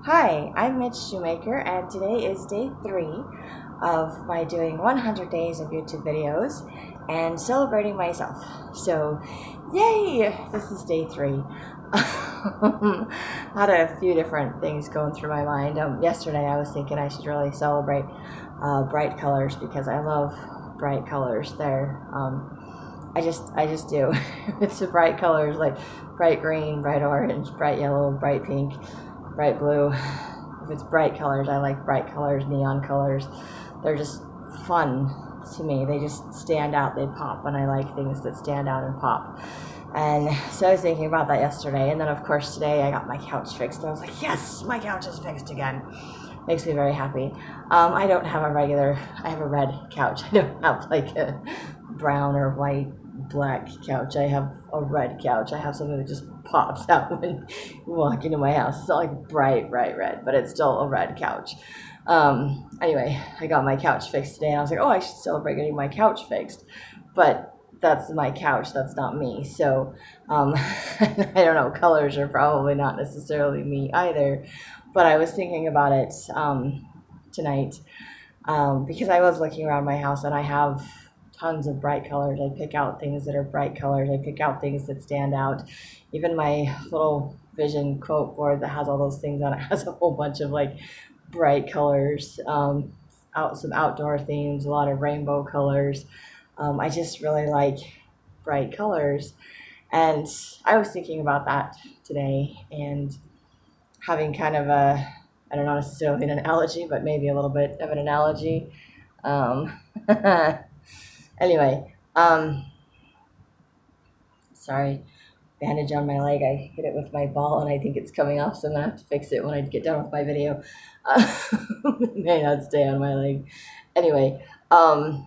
Hi, I'm Mitch Shoemaker, and today is day 3 of my doing 100 days of YouTube videos and celebrating myself. So, yay! This is day 3. Had a few different things going through my mind. Yesterday I was thinking I should really celebrate bright colors because I love bright colors. I just do. It's the bright colors like bright green, bright orange, bright yellow, bright pink, bright blue. If it's bright colors, I like bright colors, neon colors. They're just fun to me. They just stand out, they pop, and I like things that stand out and pop. And so I was thinking about that yesterday, and then of course today I got my couch fixed, and I was like, yes, my couch is fixed again. Makes me very happy. I don't have I have a red couch. I don't have like a brown or white black couch. I have a red couch. I have something that just pops out when you walk into my house. It's not like bright red, but it's still a red couch. Anyway, I got my couch fixed today, and I was like, oh, I should celebrate getting my couch fixed. But that's my couch. That's not me. So I don't know. Colors are probably not necessarily me either. But I was thinking about it tonight because I was looking around my house, and I have tons of bright colors. I pick out things that are bright colors. I pick out things that stand out. Even my little vision quote board that has all those things on it has a whole bunch of like bright colors, some outdoor themes, a lot of rainbow colors. I just really like bright colors. And I was thinking about that today and having kind of I don't know necessarily an analogy, but maybe a little bit of an analogy. Um, Anyway, sorry, bandage on my leg. I hit it with my ball and I think it's coming off, so I'm gonna have to fix it when I get done with my video. It may not stay on my leg. Anyway, I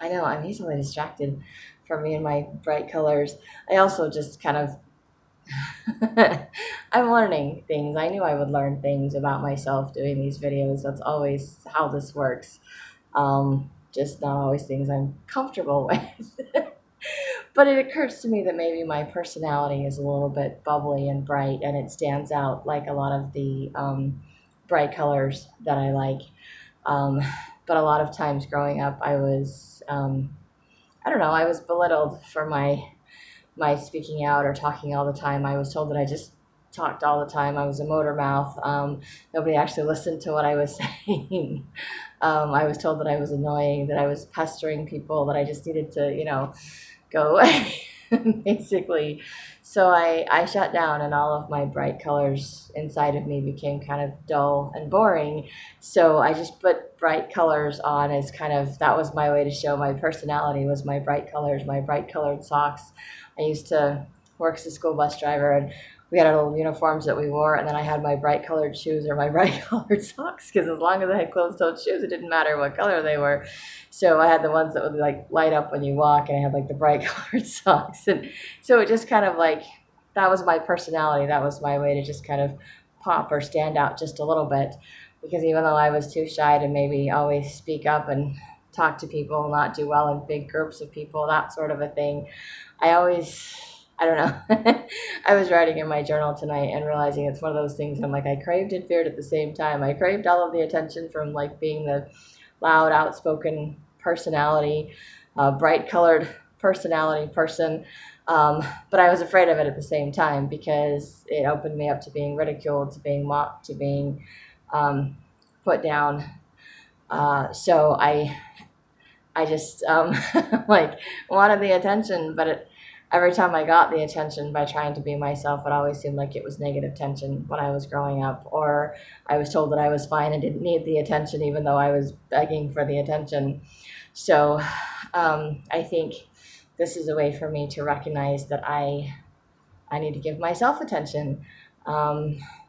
know I'm easily distracted from me and my bright colors. I also just kind of I'm learning things. I knew I would learn things about myself doing these videos. That's always how this works. Just not always things I'm comfortable with. But it occurs to me that maybe my personality is a little bit bubbly and bright, and it stands out like a lot of the bright colors that I like. Um, but a lot of times growing up, I don't know, I was belittled for my speaking out or talking all the time. I was told that I just talked all the time. I was a motor mouth. Nobody actually listened to what I was saying. I was told that I was annoying, that I was pestering people, that I just needed to, go away, basically. So I shut down, and all of my bright colors inside of me became kind of dull and boring. So I just put bright colors on as kind of, that was my way to show my personality, was my bright colors, my bright colored socks. I used to work as a school bus driver, and we had our little uniforms that we wore, and then I had my bright colored shoes or my bright colored socks, because as long as I had closed-toed shoes, it didn't matter what color they were. So I had the ones that would like light up when you walk, and I had like the bright colored socks. And so it just kind of like, that was my personality. That was my way to just kind of pop or stand out just a little bit, because even though I was too shy to maybe always speak up and talk to people, not do well in big groups of people, that sort of a thing, I don't know. I was writing in my journal tonight and realizing it's one of those things. I'm like, I craved and feared at the same time. I craved all of the attention from like being the loud, outspoken personality, bright colored personality person. But I was afraid of it at the same time because it opened me up to being ridiculed, to being mocked, to being put down. So I just like wanted the attention, but every time I got the attention by trying to be myself, it always seemed like it was negative tension when I was growing up, or I was told that I was fine and didn't need the attention, even though I was begging for the attention. So I think this is a way for me to recognize that I need to give myself attention,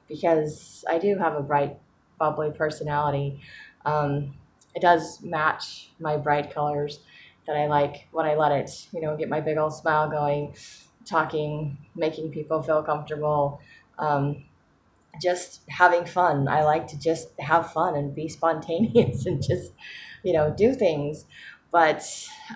because I do have a bright, bubbly personality. It does match my bright colors that I like when I let it, get my big old smile going, talking, making people feel comfortable, just having fun. I like to just have fun and be spontaneous and just, do things. but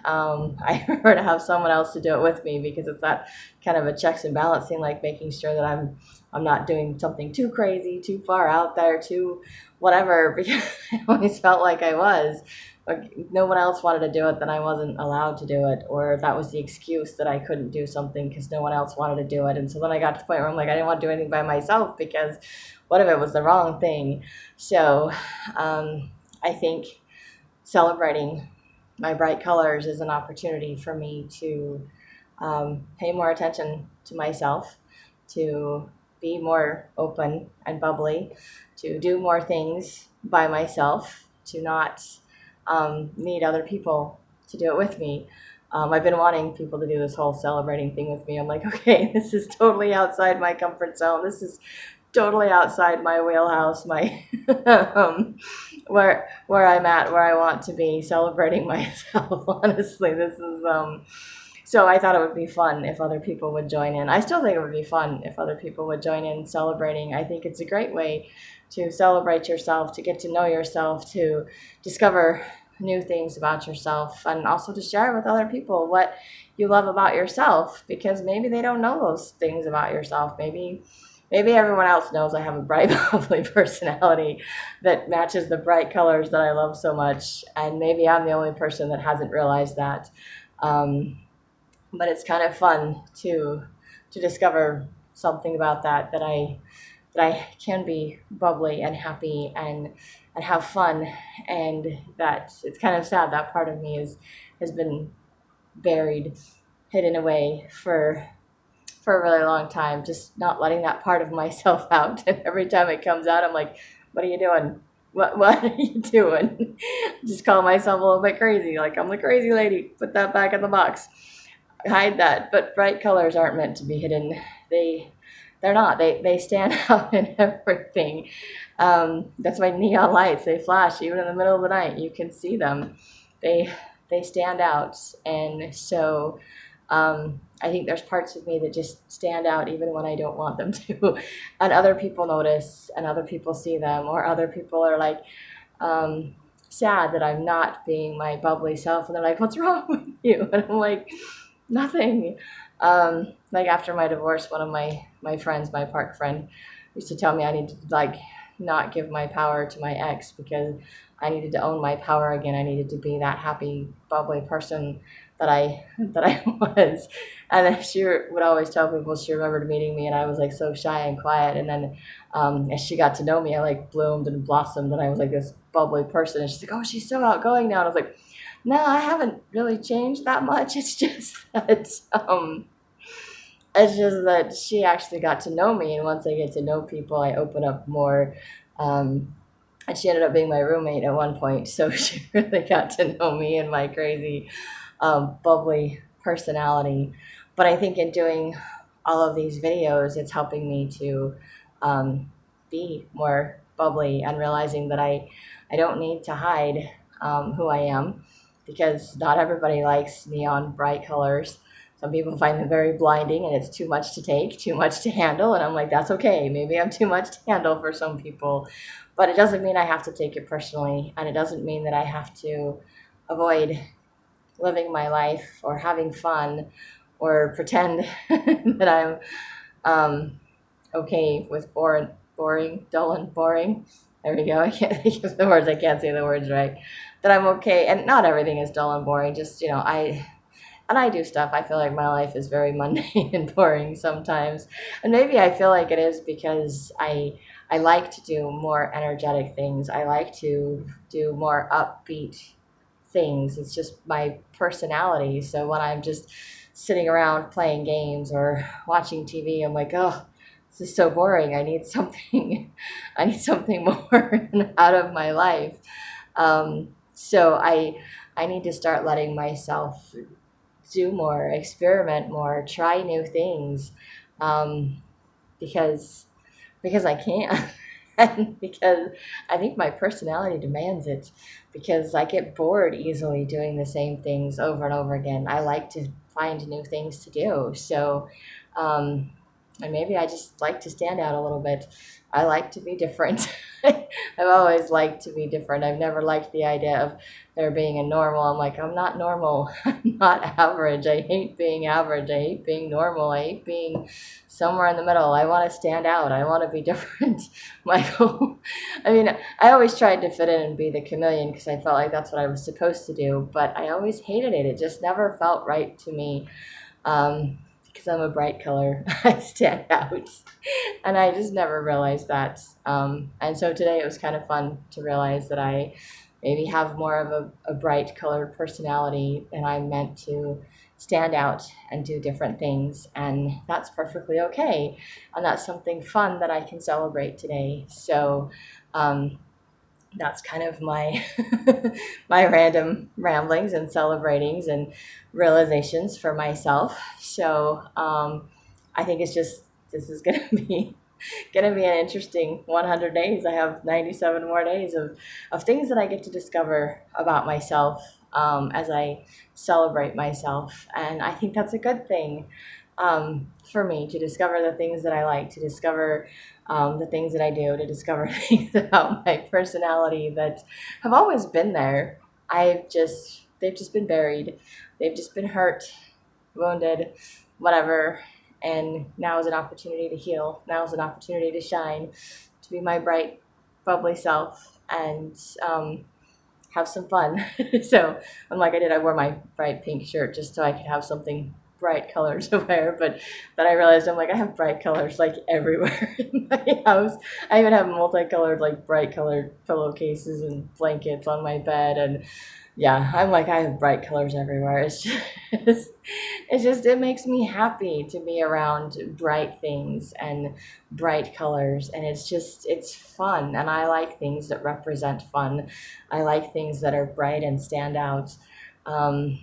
I prefer to have someone else to do it with me, because it's that kind of a checks and balancing, like making sure that I'm not doing something too crazy, too far out there, too whatever, because I always felt like I was. Like no one else wanted to do it, then I wasn't allowed to do it, or that was the excuse that I couldn't do something because no one else wanted to do it. And so then I got to the point where I'm like, I didn't want to do anything by myself, because what if it was the wrong thing? So I think celebrating my bright colors is an opportunity for me to pay more attention to myself, to be more open and bubbly, to do more things by myself, to not need other people to do it with me. I've been wanting people to do this whole celebrating thing with me. I'm like, okay, this is totally outside my comfort zone. This is totally outside my wheelhouse, my where I'm at, where I want to be, celebrating myself. Honestly, this is so I thought it would be fun if other people would join in. I still think it would be fun if other people would join in celebrating. I think it's a great way to celebrate yourself, to get to know yourself, to discover new things about yourself, and also to share with other people what you love about yourself, because maybe they don't know those things about yourself. Maybe everyone else knows I have a bright, bubbly personality that matches the bright colors that I love so much, and maybe I'm the only person that hasn't realized that. But it's kind of fun to discover something about that I can be bubbly and happy and have fun, and that it's kind of sad that part of me has been buried, hidden away for a really long time, just not letting that part of myself out. And every time it comes out, I'm like, what are you doing? What are you doing? Just call myself a little bit crazy. Like, I'm the crazy lady. Put that back in the box. Hide that. But bright colors aren't meant to be hidden. They're not. They stand out in everything. That's why neon lights, they flash even in the middle of the night. You can see them. They they stand out, and so I think there's parts of me that just stand out even when I don't want them to, and other people notice, and other people see them, or other people are like sad that I'm not being my bubbly self, and they're like, "What's wrong with you?" And I'm like, "Nothing." Like after my divorce, one of my friends, my park friend, used to tell me I need to like not give my power to my ex, because I needed to own my power again. I needed to be that happy, bubbly person that I was. And then she would always tell people she remembered meeting me, and I was like so shy and quiet. And then as she got to know me, I like bloomed and blossomed, and I was like this bubbly person. And she's like, "Oh, she's so outgoing now." And I was like, "No, I haven't really changed that much. It's just that she actually got to know me, and once I get to know people, I open up more." And she ended up being my roommate at one point, so she really got to know me and my crazy, bubbly personality. But I think in doing all of these videos, it's helping me to be more bubbly, and realizing that I don't need to hide who I am, because not everybody likes neon bright colors. Some people find them very blinding, and it's too much to take, too much to handle. And I'm like, that's okay. Maybe I'm too much to handle for some people. But it doesn't mean I have to take it personally. And it doesn't mean that I have to avoid living my life or having fun, or pretend that I'm okay with boring, dull and boring. There we go. I can't think of the words. I can't say the words right. That I'm okay. And not everything is dull and boring. Just, I do stuff. I feel like my life is very mundane and boring sometimes. And maybe I feel like it is because I like to do more energetic things. I like to do more upbeat things. It's just my personality. So when I'm just sitting around playing games or watching TV, I'm like, oh, this is so boring. I need something. I need something more out of my life. So I need to start letting myself do more, experiment more, try new things, um, because I can. And because I think my personality demands it, because I get bored easily doing the same things over and over again. I like to find new things to do. So, and maybe I just like to stand out a little bit. I like to be different. I've always liked to be different. I've never liked the idea of there being a normal. I'm like, I'm not normal. I'm not average. I hate being average. I hate being normal. I hate being somewhere in the middle. I want to stand out. I want to be different. Michael, I mean, I always tried to fit in and be the chameleon because I felt like that's what I was supposed to do, but I always hated it. It just never felt right to me. Because I'm a bright color, I stand out. And I just never realized that. And so today it was kind of fun to realize that I maybe have more of a bright colored personality and I'm meant to stand out and do different things. And that's perfectly okay. And that's something fun that I can celebrate today. So, that's kind of my my random ramblings and celeratings and realizations for myself. So I think it's just this is gonna be an interesting 100 days. I have 97 more days of things that I get to discover about myself as I celebrate myself, and I think that's a good thing for me to discover the things that I like, to discover the things that I do, to discover things about my personality that have always been there. They've just been buried, they've just been hurt, wounded, whatever. And now is an opportunity to heal. Now is an opportunity to shine, to be my bright, bubbly self, and have some fun. So, unlike I wore my bright pink shirt just so I could have something bright colors to wear, but then I realized I'm like, I have bright colors like everywhere in my house. I even have multicolored, like bright colored pillowcases and blankets on my bed, and yeah, I'm like, I have bright colors everywhere. It makes me happy to be around bright things and bright colors. And it's fun. And I like things that represent fun. I like things that are bright and stand out. Um,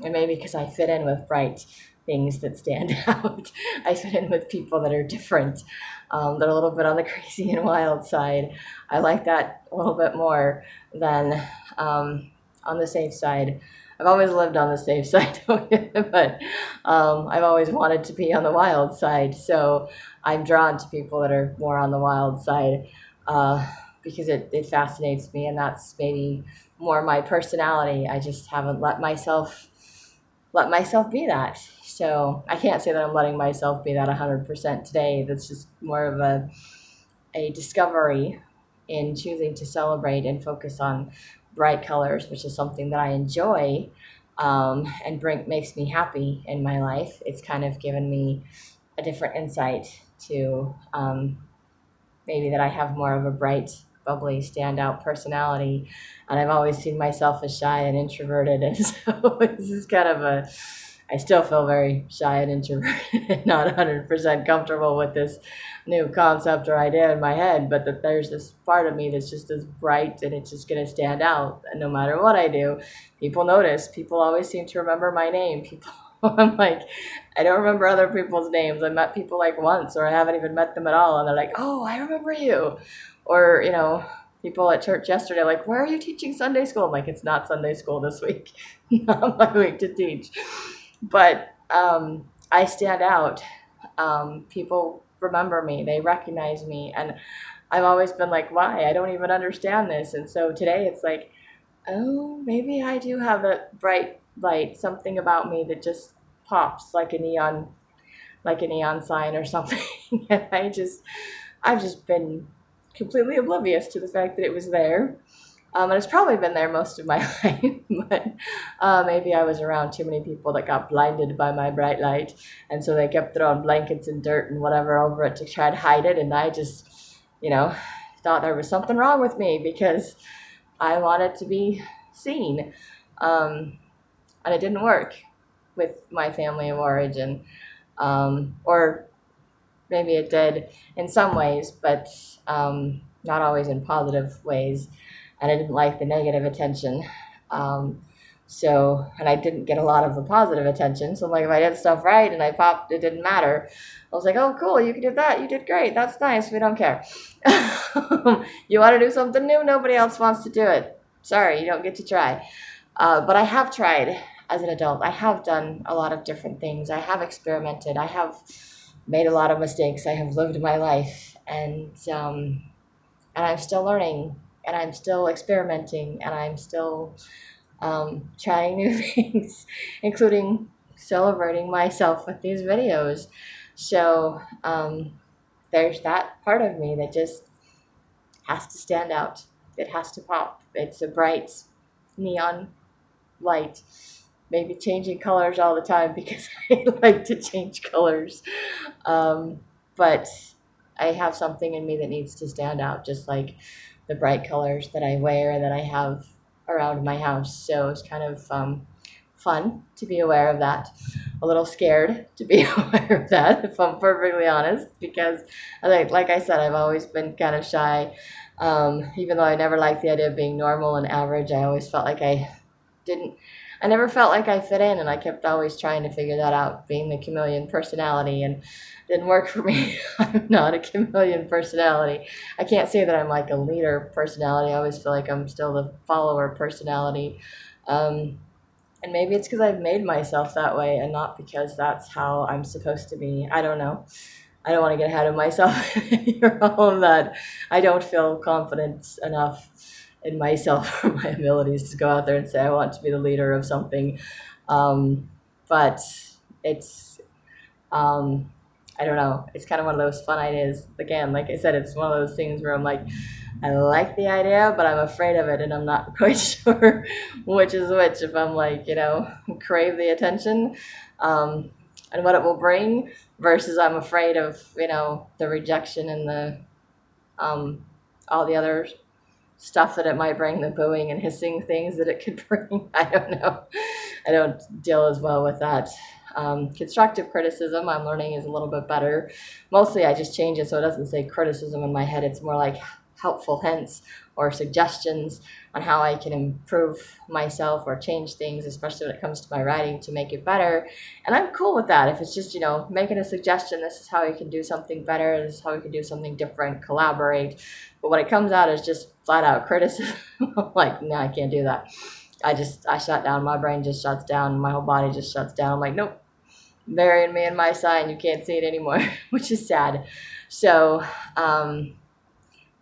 and maybe because I fit in with bright things that stand out, I fit in with people that are different, that are a little bit on the crazy and wild side. I like that a little bit more than on the safe side. I've always lived on the safe side, but I've always wanted to be on the wild side. So I'm drawn to people that are more on the wild side because it fascinates me, and that's maybe more my personality. I just haven't let myself be that. So I can't say that I'm letting myself be that 100% today. That's just more of a discovery in choosing to celebrate and focus on bright colors, which is something that I enjoy and makes me happy in my life. It's kind of given me a different insight to maybe that I have more of a bright, bubbly, standout personality. And I've always seen myself as shy and introverted. And so this is kind of I still feel very shy and introverted and not 100% comfortable with this new concept or idea in my head, but that there's this part of me that's just as bright and it's just going to stand out. And no matter what I do, people notice. People always seem to remember my name. People, I'm like, I don't remember other people's names. I met people like once, or I haven't even met them at all. And they're like, oh, I remember you. Or, people at church yesterday, like, where are you teaching Sunday school? I'm like, it's not Sunday school this week, not my week to teach. But I stand out. People remember me, they recognize me, and I've always been like, why? I don't even understand this. And so today it's like, oh, maybe I do have a bright light, something about me that just pops like a neon sign or something. And I've just been completely oblivious to the fact that it was there. And it's probably been there most of my life, but maybe I was around too many people that got blinded by my bright light, and so they kept throwing blankets and dirt and whatever over it to try to hide it, and I just, thought there was something wrong with me because I wanted to be seen, and it didn't work with my family of origin, or maybe it did in some ways, but not always in positive ways. And I didn't like the negative attention. And I didn't get a lot of the positive attention. So I'm like, if I did stuff right and I popped, it didn't matter. I was like, oh, cool, you did that. You did great. That's nice. We don't care. You want to do something new? Nobody else wants to do it. Sorry, you don't get to try. But I have tried as an adult. I have done a lot of different things. I have experimented. I have made a lot of mistakes. I have lived my life. and I'm still learning, and I'm still experimenting, and I'm still trying new things, including celebrating myself with these videos. So there's that part of me that just has to stand out. It has to pop. It's a bright neon light, maybe changing colors all the time because I like to change colors. But I have something in me that needs to stand out, just like the bright colors that I wear, that I have around my house. So it's kind of fun to be aware of that. A little scared to be aware of that, if I'm perfectly honest, because like I said, I've always been kind of shy. Even though I never liked the idea of being normal and average, I always felt like didn't I never felt like I fit in, and I kept always trying to figure that out, being the chameleon personality, and it didn't work for me. I'm not a chameleon personality. I can't say that I'm like a leader personality. I always feel like I'm still the follower personality. And maybe it's because I've made myself that way and not because that's how I'm supposed to be. I don't know. I don't want to get ahead of myself here on that. I don't feel confident enough in myself or my abilities to go out there and say I want to be the leader of something. But it's I don't know. It's kind of one of those fun ideas. Again, like I said, it's one of those things where I'm like, I like the idea, but I'm afraid of it, and I'm not quite sure which is which. If I'm like, crave the attention, and what it will bring, versus I'm afraid of, the rejection and the all the other stuff that it might bring, the booing and hissing things that it could bring. I don't know. I don't deal as well with that. Constructive criticism, I'm learning, is a little bit better. Mostly I just change it so it doesn't say criticism in my head. It's more like helpful hints or suggestions on how I can improve myself or change things, especially when it comes to my writing, to make it better. And I'm cool with that. If it's just, making a suggestion, this is how we can do something better, this is how we can do something different, collaborate. But when it comes out as just flat out criticism, I'm like, no, I can't do that. I shut down. My brain just shuts down. My whole body just shuts down. I'm like, nope, burying me in my sign. You can't see it anymore, which is sad. So,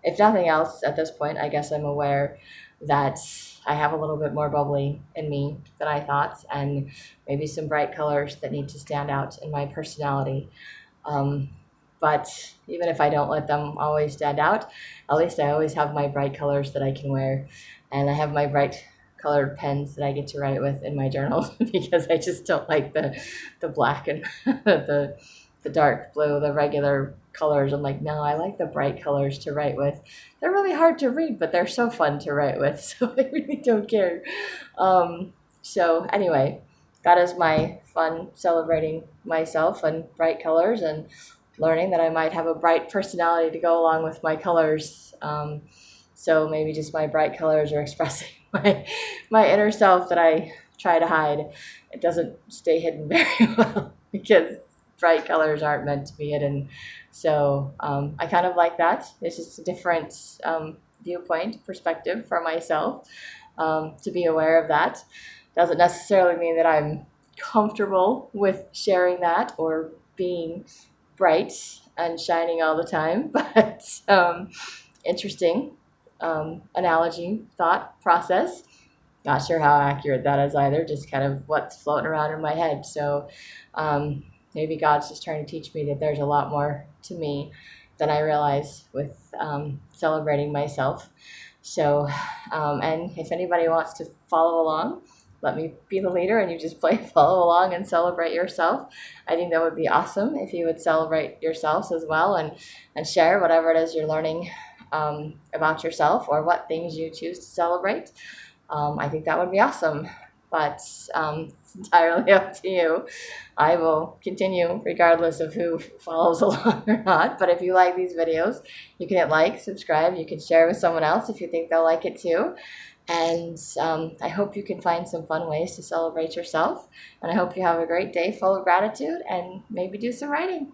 if nothing else, at this point, I guess I'm aware that I have a little bit more bubbly in me than I thought, and maybe some bright colors that need to stand out in my personality. But even if I don't let them always stand out, at least I always have my bright colors that I can wear, and I have my bright colored pens that I get to write with in my journals because I just don't like the black and the dark blue, the regular colors. I'm like, no, I like the bright colors to write with. They're really hard to read, but they're so fun to write with, so I really don't care. So anyway, that is my fun celebrating myself and bright colors, and learning that I might have a bright personality to go along with my colors. So maybe just my bright colors are expressing my inner self that I try to hide. It doesn't stay hidden very well because bright colors aren't meant to be hidden. So I kind of like that. It's just a different viewpoint, perspective for myself, to be aware of that. Doesn't necessarily mean that I'm comfortable with sharing that or being bright and shining all the time, but interesting analogy, thought process. Not sure how accurate that is either, just kind of what's floating around in my head. So maybe God's just trying to teach me that there's a lot more to me than I realize with celebrating myself. So, and if anybody wants to follow along, let me be the leader and you just follow along and celebrate yourself. I think that would be awesome if you would celebrate yourselves as well, and share whatever it is you're learning about yourself, or what things you choose to celebrate. I think that would be awesome, but it's entirely up to you. I will continue regardless of who follows along or not. But if you like these videos, you can hit like, subscribe, you can share with someone else if you think they'll like it too. And I hope you can find some fun ways to celebrate yourself. And I hope you have a great day full of gratitude, and maybe do some writing.